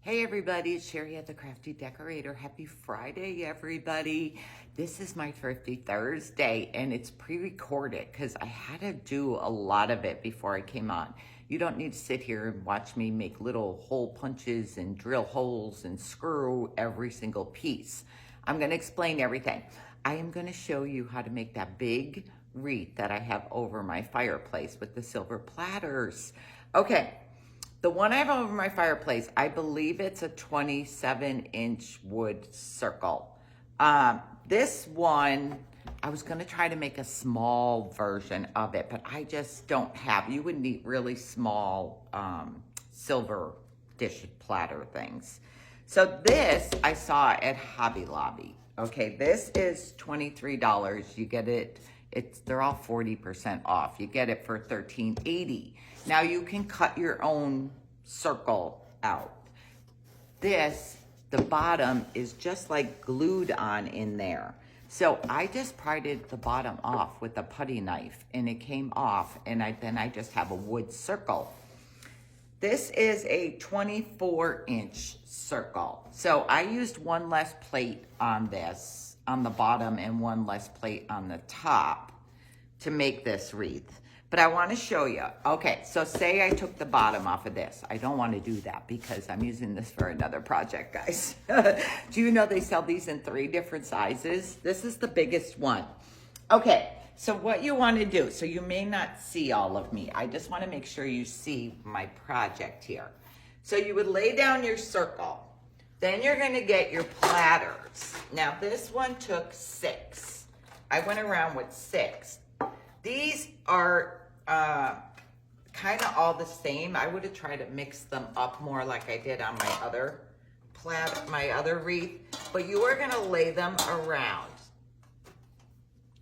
Hey everybody, it's Sherry at the Crafty Decorator. Happy Friday, everybody. This is my Thrifty Thursday, and it's pre-recorded because I had to do a lot of it before I came on. You don't need to sit here and watch me make little hole punches and drill holes and screw every single piece. I'm going to explain everything. I am going to show you how to make that big wreath that I have over my fireplace with the silver platters. Okay. The one I have over my fireplace, I believe it's a 27-inch wood circle. This one, I was going to try to make a small version of it, but I just don't have. You would need really small silver dish platter things. So this I saw at Hobby Lobby. Okay, this is $23. You get it. They're all 40% off. You get it for $13.80. Now you can cut your own circle out. The bottom is just like glued on in there. So I just pried the bottom off with a putty knife and it came off, and then I just have a wood circle. This is a 24-inch circle. So I used one less plate on this, on the bottom, and one less plate on the top to make this wreath. But I want to show you. Okay, so say I took the bottom off of this. I don't want to do that because I'm using this for another project, guys. Do you know they sell these in 3 different sizes? This is the biggest one. Okay, so what you want to do, so you may not see all of me. I just want to make sure you see my project here. So you would lay down your circle. Then you're going to get your platters. Now this one took 6. I went around with 6. These are kind of all the same. I would have tried to mix them up more like I did on my other wreath, but you are going to lay them around.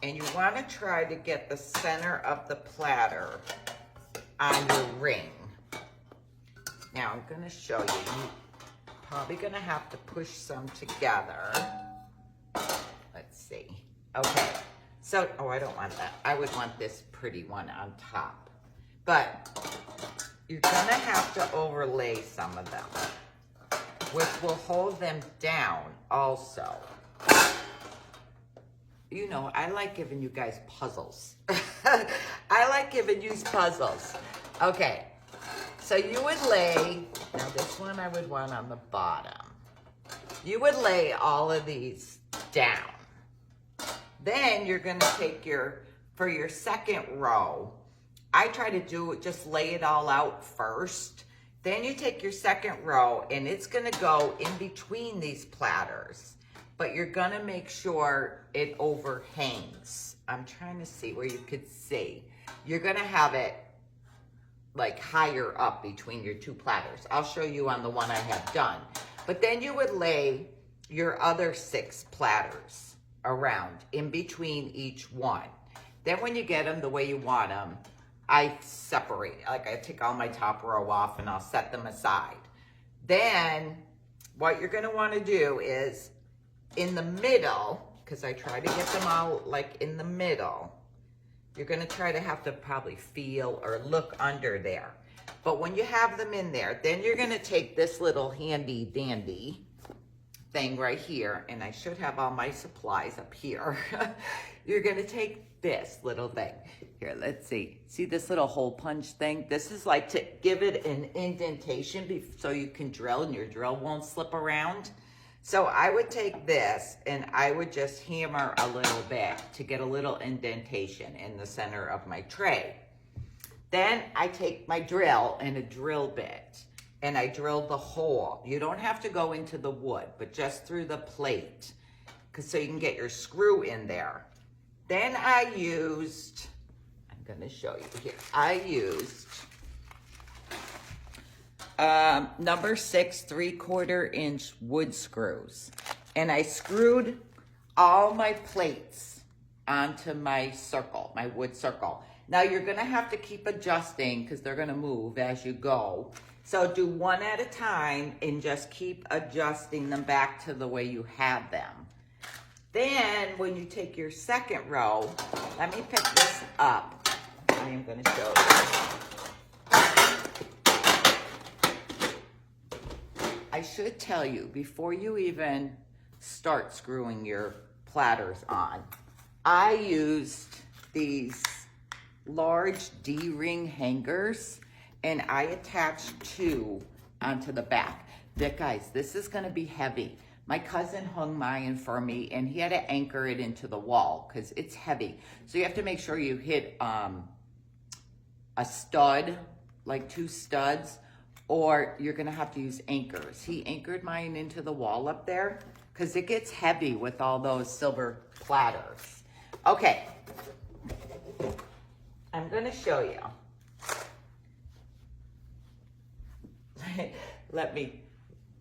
And you want to try to get the center of the platter on your ring. Now I'm going to show you. You're probably going to have to push some together. Let's see. Okay. So, oh, I don't want that. I would want this pretty one on top. But you're going to have to overlay some of them, which will hold them down also. You know, I like giving you guys puzzles. I like giving you puzzles. Okay, so you would lay, now this one I would want on the bottom. You would lay all of these down. Then you're going to take for your second row, I try to do it, just lay it all out first. Then you take your second row and it's going to go in between these platters. But you're going to make sure it overhangs. I'm trying to see where you could see. You're going to have it like higher up between your 2 platters. I'll show you on the one I have done. But then you would lay your other 6 platters around in between each one. Then when you get them the way you want them, I separate. Like I take all my top row off and I'll set them aside. Then what you're going to want to do is in the middle, because I try to get them all like in the middle, you're going to try to have to probably feel or look under there. But when you have them in there, then you're going to take this little handy dandy thing right here, and I should have all my supplies up here. You're going to take this little thing. Here, let's see. See this little hole punch thing? This is like to give it an indentation so you can drill and your drill won't slip around. So I would take this and I would just hammer a little bit to get a little indentation in the center of my tray. Then I take my drill and a drill bit and I drill the hole. You don't have to go into the wood, but just through the plate, so you can get your screw in there. Then I used, I'm going to show you here, I used number 6 3/4-inch wood screws. And I screwed all my plates onto my circle, my wood circle. Now you're going to have to keep adjusting because they're going to move as you go. So do one at a time and just keep adjusting them back to the way you had them. Then when you take your second row, let me pick this up. I am going to show you. I should tell you, before you even start screwing your platters on, I used these large D-ring hangers and I attached 2 onto the back. Guys, this is gonna be heavy. My cousin hung mine for me and he had to anchor it into the wall because it's heavy. So you have to make sure you hit a stud, like 2 studs, or you're gonna have to use anchors. He anchored mine into the wall up there because it gets heavy with all those silver platters. Okay, I'm gonna show you.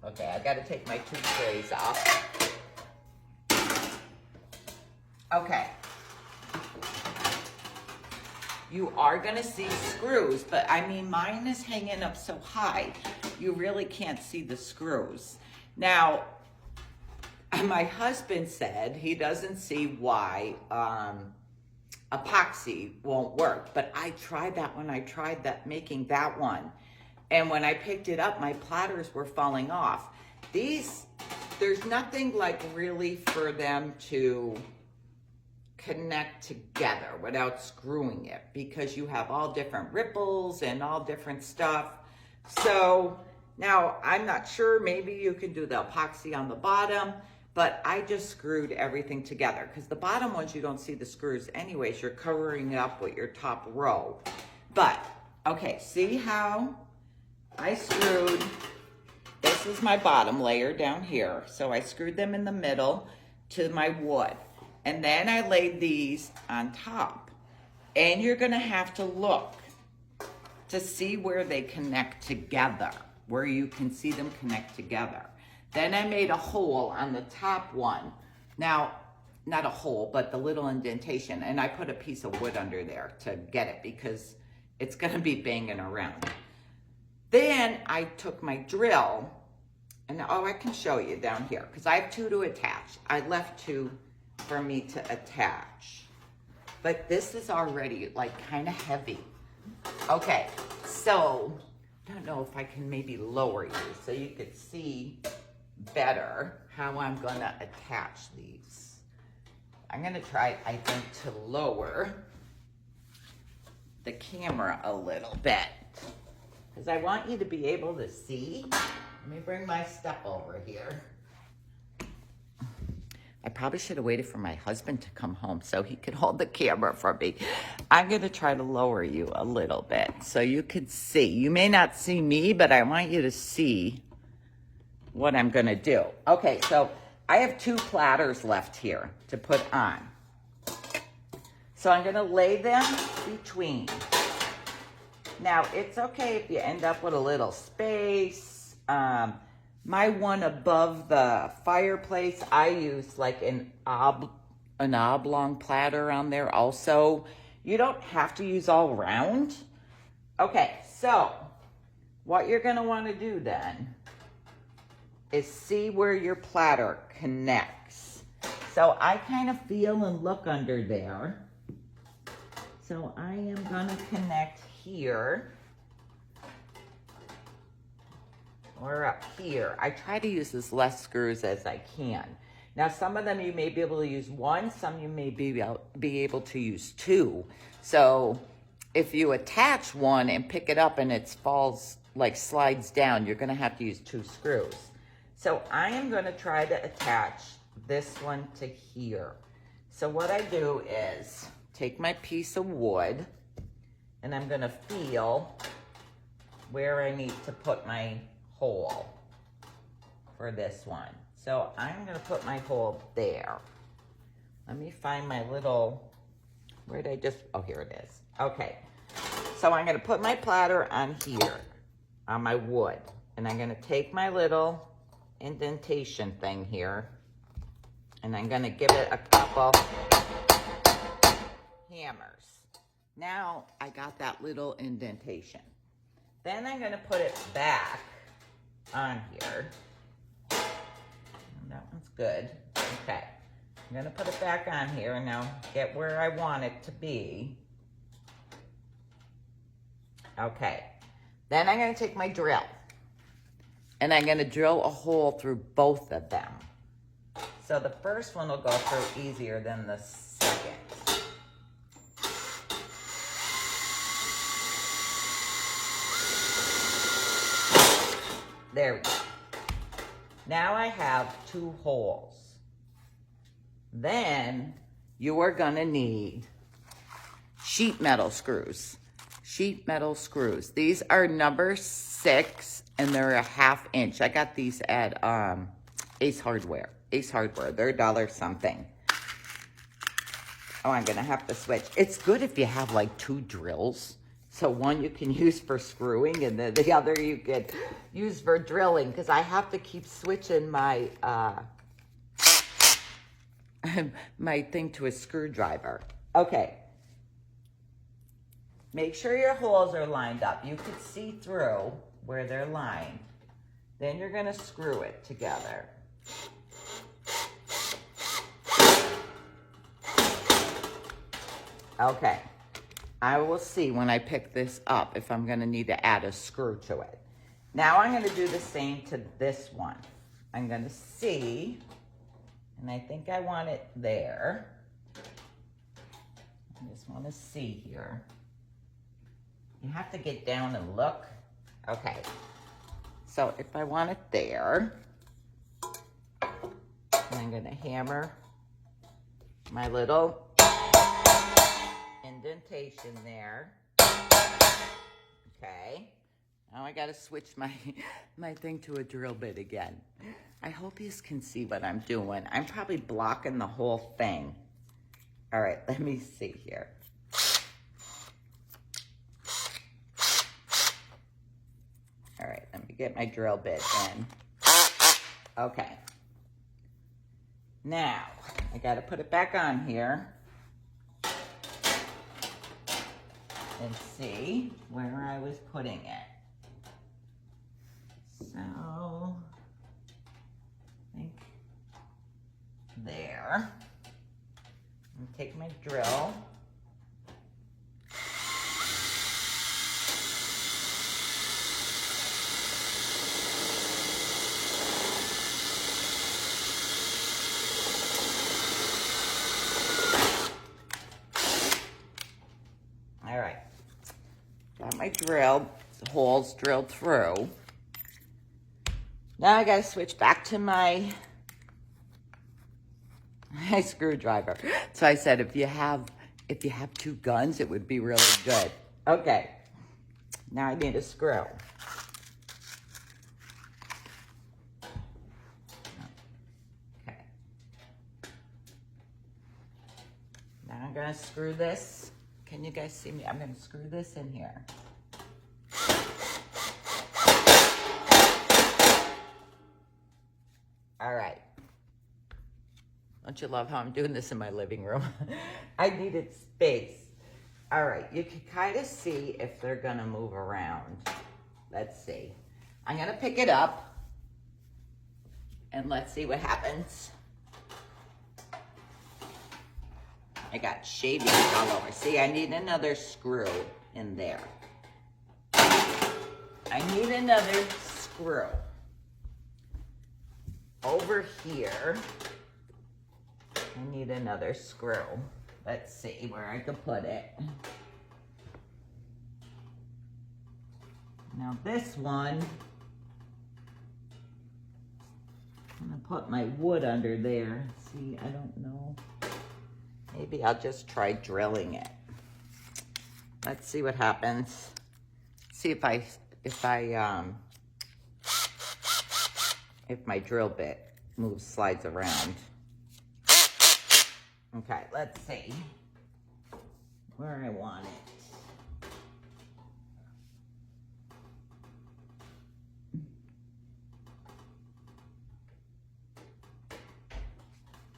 Okay, I gotta take my 2 trays off. Okay. You are gonna see screws, but I mean, mine is hanging up so high, you really can't see the screws. Now, my husband said he doesn't see why epoxy won't work, but I tried that when I tried making that one. And when I picked it up, my platters were falling off. There's nothing like really for them to connect together without screwing it because you have all different ripples and all different stuff. So now I'm not sure, maybe you can do the epoxy on the bottom, but I just screwed everything together because the bottom ones you don't see the screws anyways, you're covering it up with your top row. But okay, see how I screwed, this is my bottom layer down here. So I screwed them in the middle to my wood. And then I laid these on top. And you're gonna have to look to see where they connect together, where you can see them connect together. Then I made a hole on the top one. Now, not a hole, but the little indentation. And I put a piece of wood under there to get it because it's gonna be banging around. Then I took my drill, and I can show you down here, because I have 2 to attach. I left 2 for me to attach. But this is already like kind of heavy. Okay, so I don't know if I can maybe lower you so you could see better how I'm gonna attach these. I'm gonna try, I think, to lower the camera a little bit, because I want you to be able to see. Let me bring my stuff over here. I probably should have waited for my husband to come home so he could hold the camera for me. I'm going to try to lower you a little bit so you could see. You may not see me, but I want you to see what I'm going to do. Okay, so I have 2 platters left here to put on. So I'm going to lay them between. Now, it's okay if you end up with a little space. My one above the fireplace, I use like an oblong platter on there also. You don't have to use all round. Okay, so what you're gonna wanna do then is see where your platter connects. So I kind of feel and look under there. So I am gonna connect here. Or up here. I try to use as less screws as I can. Now, some of them you may be able to use 1, some you may be able to use 2. So if you attach 1 and pick it up and it falls, like slides down, you're gonna have to use 2 screws. So I am gonna try to attach this one to here. So what I do is take my piece of wood and I'm gonna feel where I need to put my hole for this one. So I'm gonna put my hole there. Let me find my little, where did I just, oh, here it is. Okay, so I'm gonna put my platter on here, on my wood, and I'm gonna take my little indentation thing here, and I'm gonna give it a couple hammers. Now I got that little indentation. Then I'm gonna put it back on here. And that one's good. Okay. I'm gonna put it back on here and now get where I want it to be. Okay. Then I'm gonna take my drill And I'm gonna drill a hole through both of them. So the first one will go through easier than the second. There we go. Now I have 2 holes. Then you are gonna need sheet metal screws. Sheet metal screws. These are number 6 and they're a 1/2 inch. I got these at Ace Hardware. Ace Hardware, they're $1 something. Oh, I'm gonna have to switch. It's good if you have like 2 drills. So one you can use for screwing and then the other you can use for drilling, because I have to keep switching my my thing to a screwdriver. Okay. Make sure your holes are lined up. You can see through where they're lined. Then you're gonna screw it together. Okay. I will see when I pick this up if I'm gonna need to add a screw to it. Now I'm gonna do the same to this one. I'm gonna see, and I think I want it there. I just wanna see here. You have to get down and look. Okay. So if I want it there, I'm gonna hammer my little indentation there. Okay. Now I gotta switch my thing to a drill bit again. I hope you can see what I'm doing. I'm probably blocking the whole thing. All right, let me see here. All right, let me get my drill bit in. Okay. Now, I gotta put it back on here and see where I was putting it. So, I think there. And take my drill. All right, got my drill, holes drilled through. Now I gotta switch back to my screwdriver. So I said, if you have 2 guns, it would be really good. Okay, now I need a screw. Okay. Now I'm gonna screw this. Can you guys see me? I'm gonna screw this in here. All right. Don't you love how I'm doing this in my living room? I needed space. All right, you can kind of see if they're gonna move around. Let's see. I'm gonna pick it up and let's see what happens. I got shavings all over. See, I need another screw in there. I need another screw. Over here, I need another screw. Let's see where I can put it. Now this one, I'm gonna put my wood under there. See, I don't know. Maybe I'll just try drilling it. Let's see what happens. See if my drill bit slides around. Okay, let's see where I want it.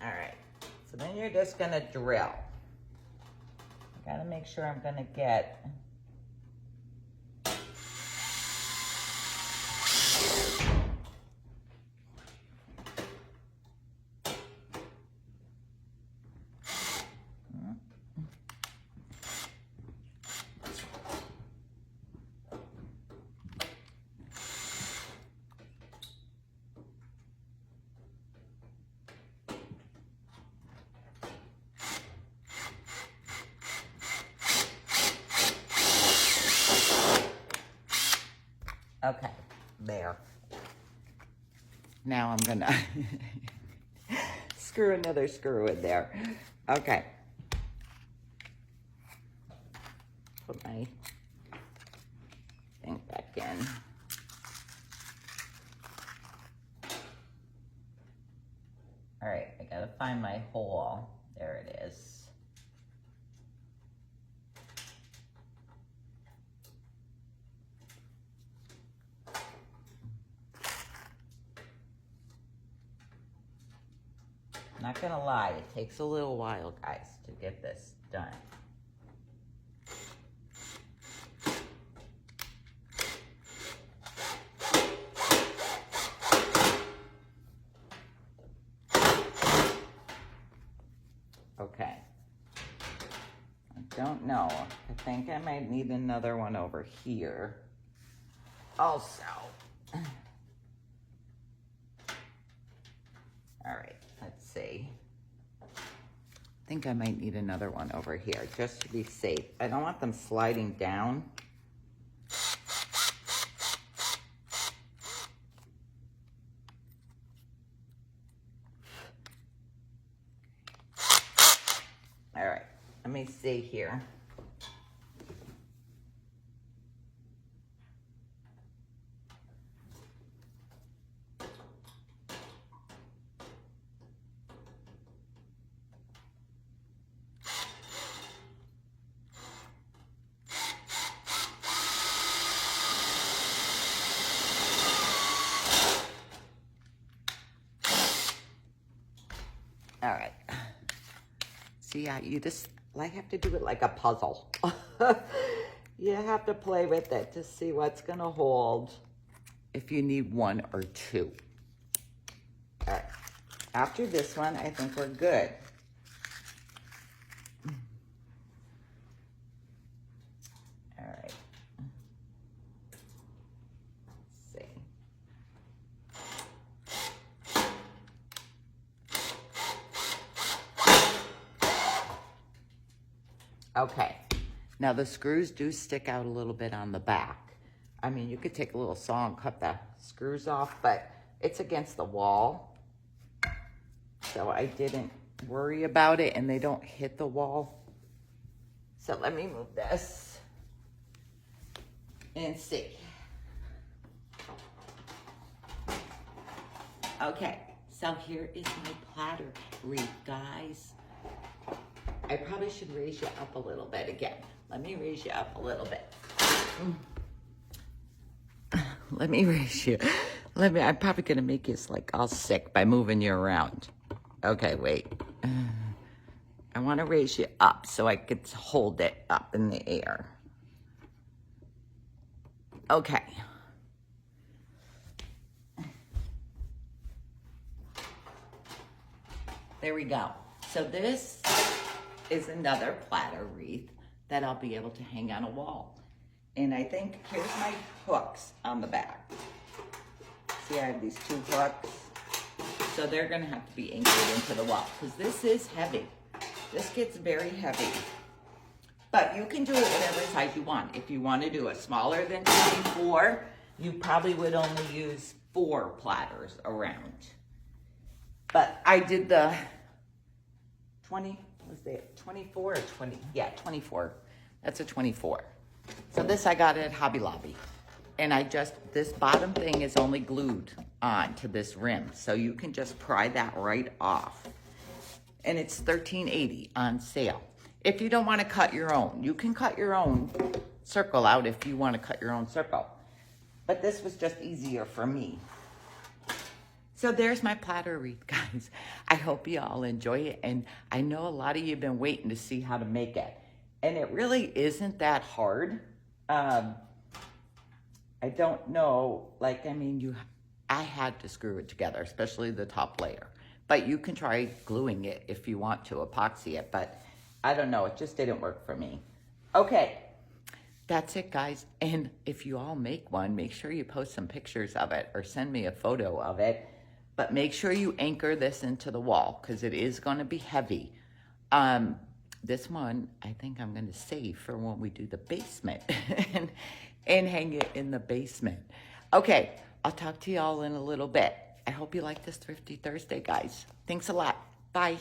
All right, so then you're just gonna drill. I gotta make sure I'm gonna get Okay, there. Now I'm gonna screw another screw in there. Okay. Put my thing back in. All right, I gotta find my hole. There it is. Not gonna lie, it takes a little while, guys, to get this done. Okay. I don't know. I think I might need another one over here also. All right, let's see. I think I might need another one over here just to be safe. I don't want them sliding down. All right, let me see here. All right. See, you just have to do it like a puzzle. You have to play with it to see what's gonna hold if you need one or two. All right. After this one, I think we're good. All right. Let's see. Okay, now the screws do stick out a little bit on the back. I mean, you could take a little saw and cut the screws off, but it's against the wall. So I didn't worry about it, and they don't hit the wall. So let me move this and see. Okay, so here is my platter wreath, guys. I probably should raise you up a little bit again. Let me raise you up a little bit. Let me raise you. I'm probably gonna make you like all sick by moving you around. Okay, wait. I wanna raise you up so I could hold it up in the air. Okay. There we go. So this is another platter wreath that I'll be able to hang on a wall. And I think, here's my hooks on the back. See, I have these two hooks. So they're gonna have to be anchored into the wall because this is heavy. This gets very heavy. But you can do it whatever size you want. If you want to do it smaller than 24, you probably would only use 4 platters around. But I did the 20, was it 24 or 20? Yeah, 24. That's a 24. So this I got at Hobby Lobby. And this bottom thing is only glued on to this rim. So you can just pry that right off. And it's $13.80 on sale. If you don't want to cut your own, you can cut your own circle out if you want to cut your own circle. But this was just easier for me. So there's my platter wreath, guys. I hope you all enjoy it. And I know a lot of you have been waiting to see how to make it. And it really isn't that hard. I don't know, I had to screw it together, especially the top layer. But you can try gluing it if you want to, epoxy it. But I don't know, it just didn't work for me. Okay, that's it, guys. And if you all make one, make sure you post some pictures of it or send me a photo of it. But make sure you anchor this into the wall because it is going to be heavy. This one, I think I'm going to save for when we do the basement and hang it in the basement. Okay, I'll talk to y'all in a little bit. I hope you like this Thrifty Thursday, guys. Thanks a lot. Bye.